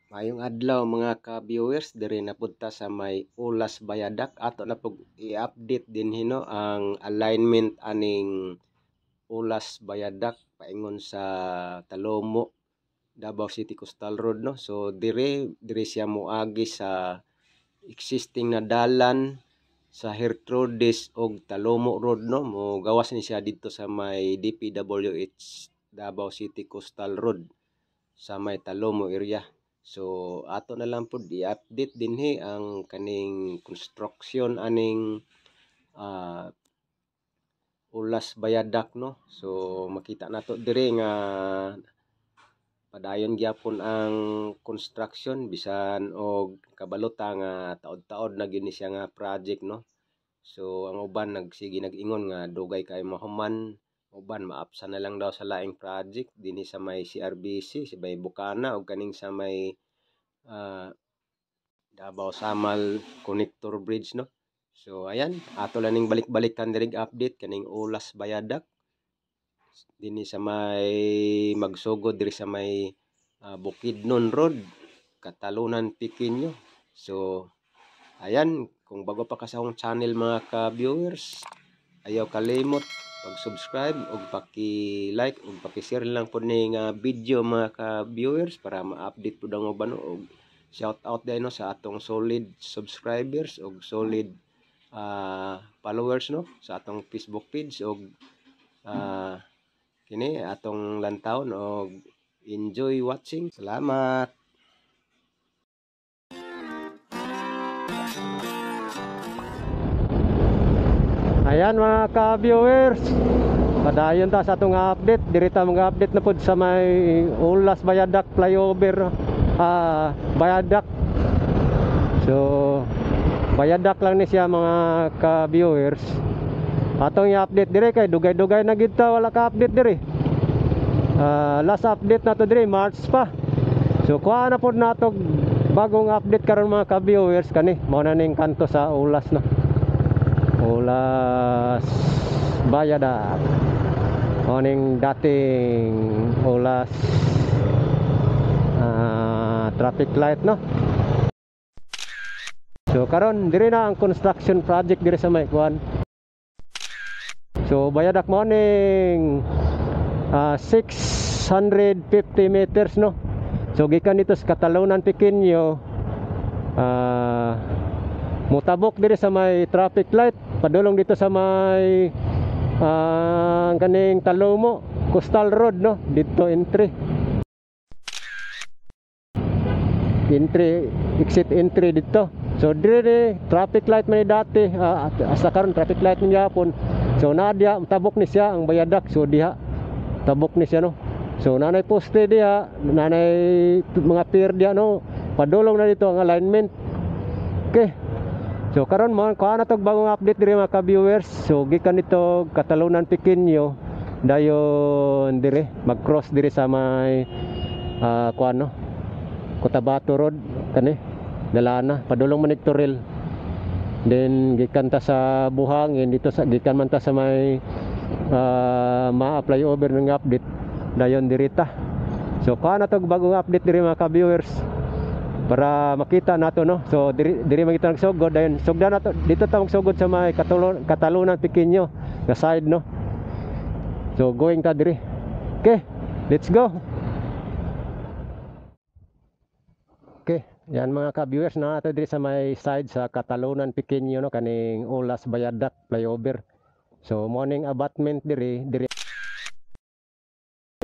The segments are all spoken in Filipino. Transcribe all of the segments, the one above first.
Mayong adlaw mga ka-viewers, diri na punta sa may Ulas Bayadak. Ato na pug i-update din hino ang alignment aning Ulas Bayadak paingon sa Talomo, Davao City Coastal Road, no. So diri siya moagi sa existing na dalan sa Hertrodis og Talomo Road, no. Mo gawas ni siya dito sa may DPWH Davao City Coastal Road sa may Talomo area. So ato na lang pud i-update dinhi ang kaning construction aning Ulas Bayadak, no. So makita nato diri nga padayon gyapon ang construction bisan og kabalota nga taod-taod na gini siya nga project, no. So ang uban nag-ingon nga dugay kay mahuman, uban maapsa na lang daw sa laing project dinhi sa may CRBC sa may Bukana o kaning sa may Davao Samal Connector Bridge, no. So ayan, ato lang ning balik-balikan diri update kaning Ulas Bayadak dinhi sa may magsugod diri sa may Bukidnon Road, Katalunan Pequeño. So ayan, kung bago pa ka sa akong channel mga ka-viewers, ayaw kalimot pag-subscribe ug paki-like ug paki-share lang po ning video mga ka-viewers para ma-update pud ang uban, og shout out din, no, sa atong solid subscribers ug solid followers, no, sa atong Facebook page ug kini atong lantawon og enjoy watching. Salamat. Ayan mga ka-viewers, padayon ta sa atong update. Diri ta mga update na pud sa may Ulas Bayadak flyover, Bayadak. So Bayadak lang ni siya mga ka-viewers. Atong i-update diri kay dugay-dugay na gid ta wala ka update diri. Last update na to diri March pa. So kuha na pud nato bagong update karon mga ka-viewers kani mao na ning kanto sa Ulas, no. Ulas Bayadak, oning dating Ulas traffic light, no. So karon diri na ang construction project diri sa may kuan. So Bayadak mo ning 650 meters, no. So gikan dito sa Katalunan Pequeño, mutabok diri sa may traffic light, padulong dito sa may kaning Talomo Coastal Road, no. Dito exit entry dito. So diri traffic light man dati, asa karon traffic light man gyapon. So nadia tabok ni siya ang Bayadak, so diha tabok ni siya, no. So nanay poste diha, nanay mga pier diha, no. Padulong na dito ang alignment. Okay. So karon mo kuha na tog bagong update diri mga ka-viewers. So gikan nito Katalunan Pequeño dayon diri mag-cross diri sa may kuan, no, Cotabato Road kani dalana padulong man Toril. Then gikan ta sa Buhangin dito sa gikan man ta sa may ma-apply over ng update dayon diri ta. So kuha na tog bagong update diri mga ka-viewers para makita nato, no. So diri makita nagsugod dayon sugdan nato dito ta magsugod sa may Katalunan Pequeño nga side, no. So going ta diri. Okay, let's go. Okay, yan mga ka-viewers, na ato diri sa may side sa Katalunan Pequeño, no, kaning Ulas Bayadak flyover. So morning abutment diri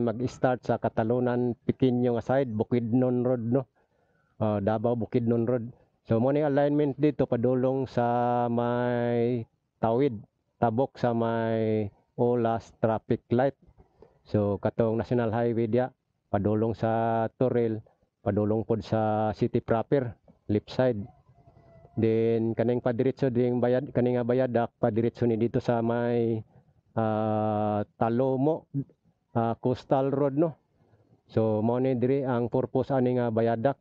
mag-start sa Katalunan Pequeño nga side, Bukidnon Road, no. Davao Bukidnon Road. So morning alignment dito padulong sa may tawid tabok sa may Ulas traffic light. So katong National Highway dia padulong sa Toril, padulong pod sa city proper left side. Then kaning padiretso ding kaning Bayadak padiretso ni dito sa may Talomo Coastal Road, no. So mao ni diri ang purpose ani nga Bayadak.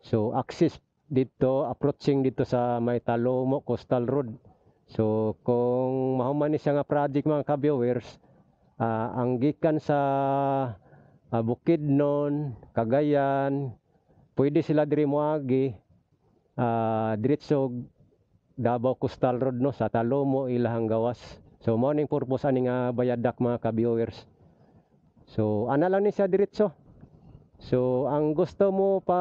So access dito, approaching dito sa may Talomo Coastal Road. So kung mahuman ni siya nga project mga ka-viewers, ang gikan sa Bukidnon, Cagayan, pwede sila diri moagi diretso Davao Coastal Road no sa Talomo ilahang gawas. So mao ning purpose ani nga Bayadak mga ka-viewers. So ana lang ni siya diretso. So ang gusto mo pa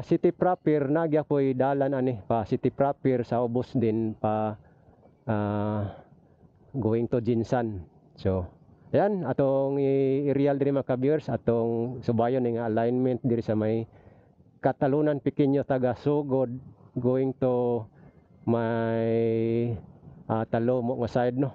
city proper nagya po'y dalan ani pa city proper sa ubos din pa going to Jinsan. So yan atong i-real diri mga ka-viewers atong subayon nga alignment diri sa may Katalunan Pequeño taga Sugod going to may Talomo nga side no.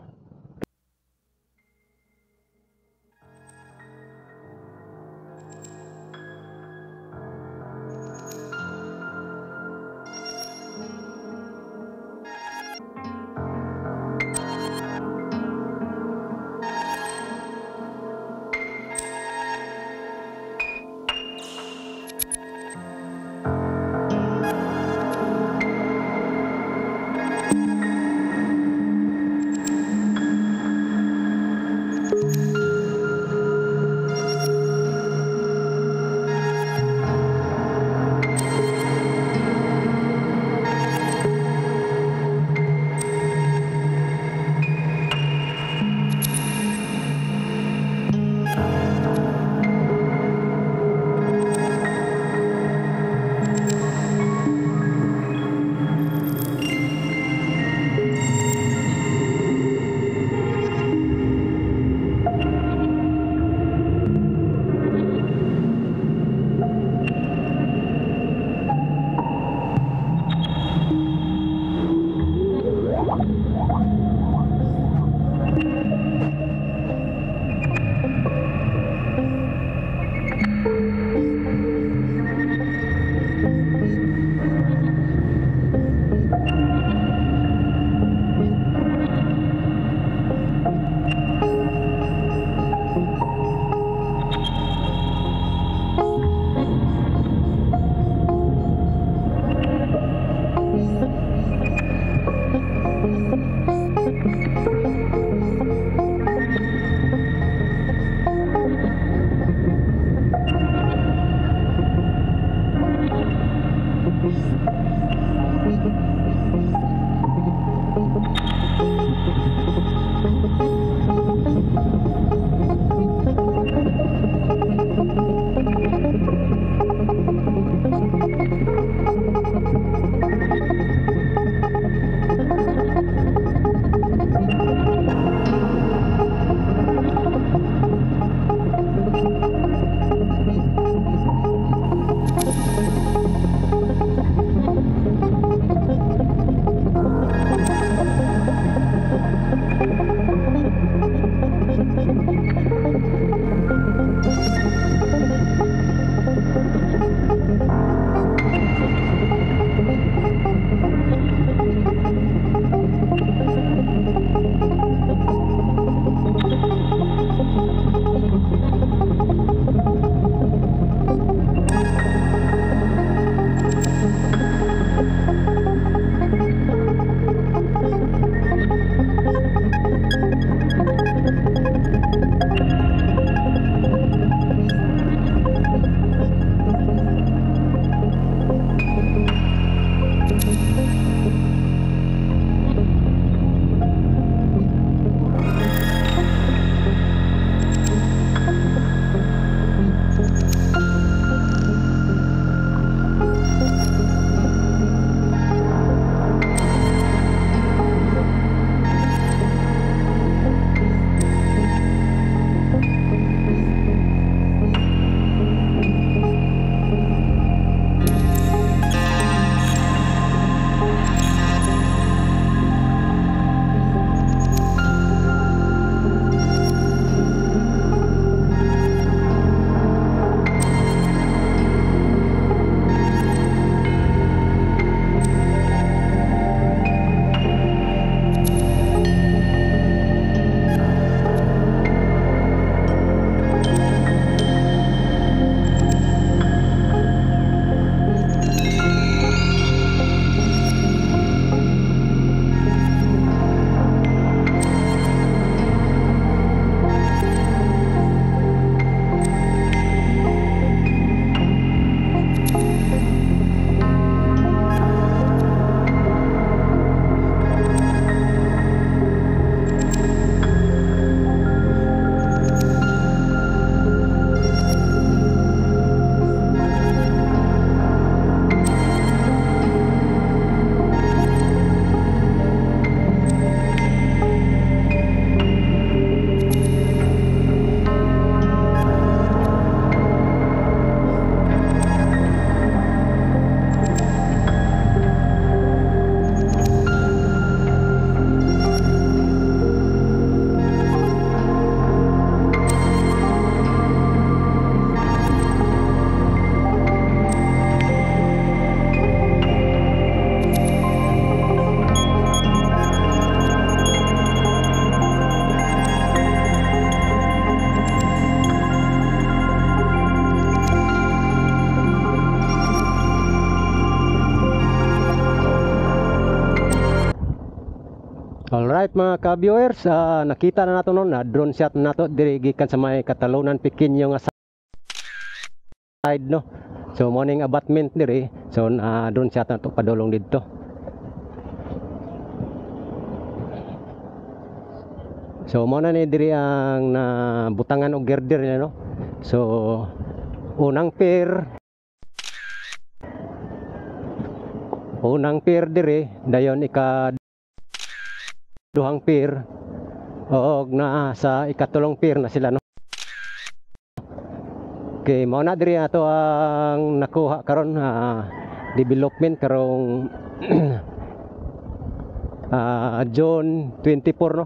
Alright mga ka-viewers, nakita na nato no, na drone shot na nato diri gikan sa may Katalunan Pequeño nga side no. So morning abutment diri, so drone shot na to padulong didto. So mo na ni diri ang butangan og girder nila no. So unang pair diri, dayon duhang pair og na sa ikatulong pair na sila no. Okay, mao na diri ato ang nakuha karon development karong June 24 no,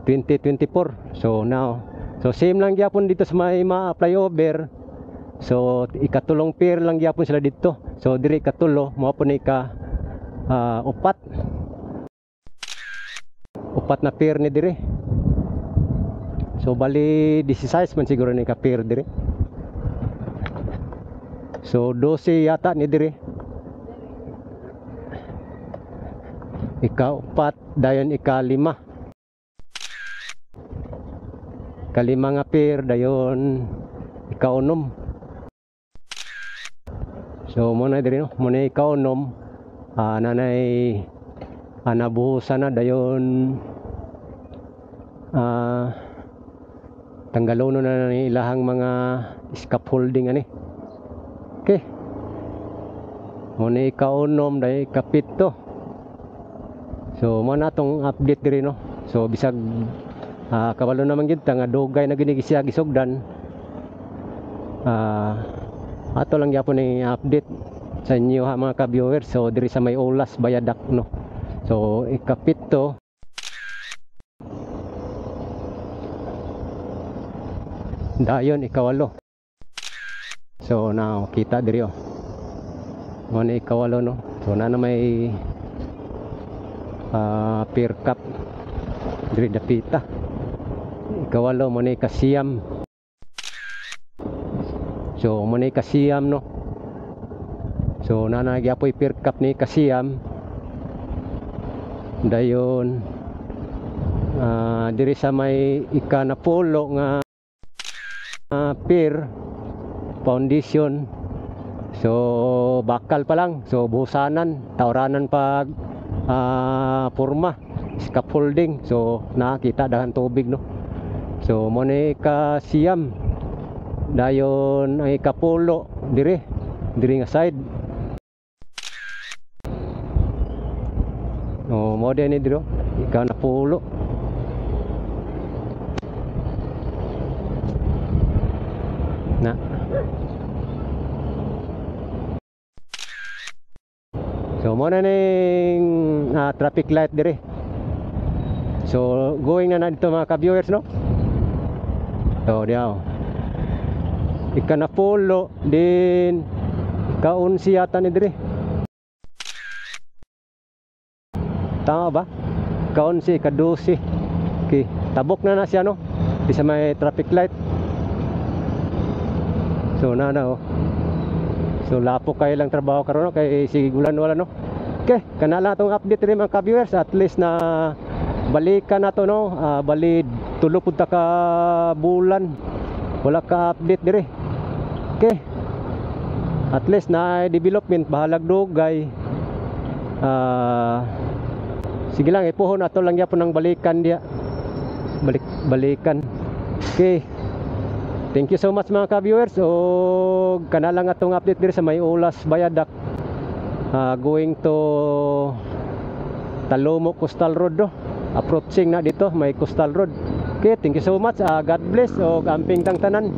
2024. So now, so same lang gyapon dito sa may flyover. So ikatulong pair lang gyapon sila dito. So diri ikatulo mao po ni upat na pair ni diri. So bali 16 man siguro ni ka pair diri. So 12 yata ni diri. Ika-4 dayon ika-5. Kalima nga pair dayon ika-6. So mo na diri no, mo na ika-6 nanay nabuhusan na dayon tanggalono na ni ilahang mga scaffolding ani. Okay, muna ika-6 dayon ika-7. So mo na tong update diri no. So bisag kabalo naman gid nga dugay na gini siya gisugdan, ato lang gyapon ni update sa inyo ha mga ka-viewers. So diri sa may Ulas Bayadak no. So ika-7 dayon ika-8. So now kita diri mo na ika-8 no. So na may pair cup diri dapita. Ika-8 mo na ika-9. So mo na ika-9 no. So nanagyapoy pair cup ni ika-9 dayon diri sa may ika-10 nga pair foundation. So bakal pa lang, so buhusanan, tawranan pag porma, scaffolding. So nakita dahan tubig no. So mo na ika-9 dayon ang ika-10 diri nga side. Mo din ni diro ika-10 na. So mo na ning traffic light dire. So going na dito mga ka-viewers no. So diaw ika-10 din ika-11 yata ni dire. Tama ba? Ika-11 ika-12. Okay, tabok na siya no. Di sa may traffic light. So so lapo kayo lang trabaho karon no, kay sigulan wala no. Okay, kanala tong update rin mga ka-viewers, at least na balikan na to no. Bali tulo pud ta ka bulan wala ka update dire. Okay, at least na development bahalag dugay. Sige lang ipuhon ato lang gyapon ng balikan dia. Balikan. Okay, thank you so much mga ka-viewers. O kana lang atong update diri sa may Ulas Bayadak, going to Talomo Coastal Road no. Approaching na dito may Coastal Road. Okay, thank you so much. God bless o amping tang tanan.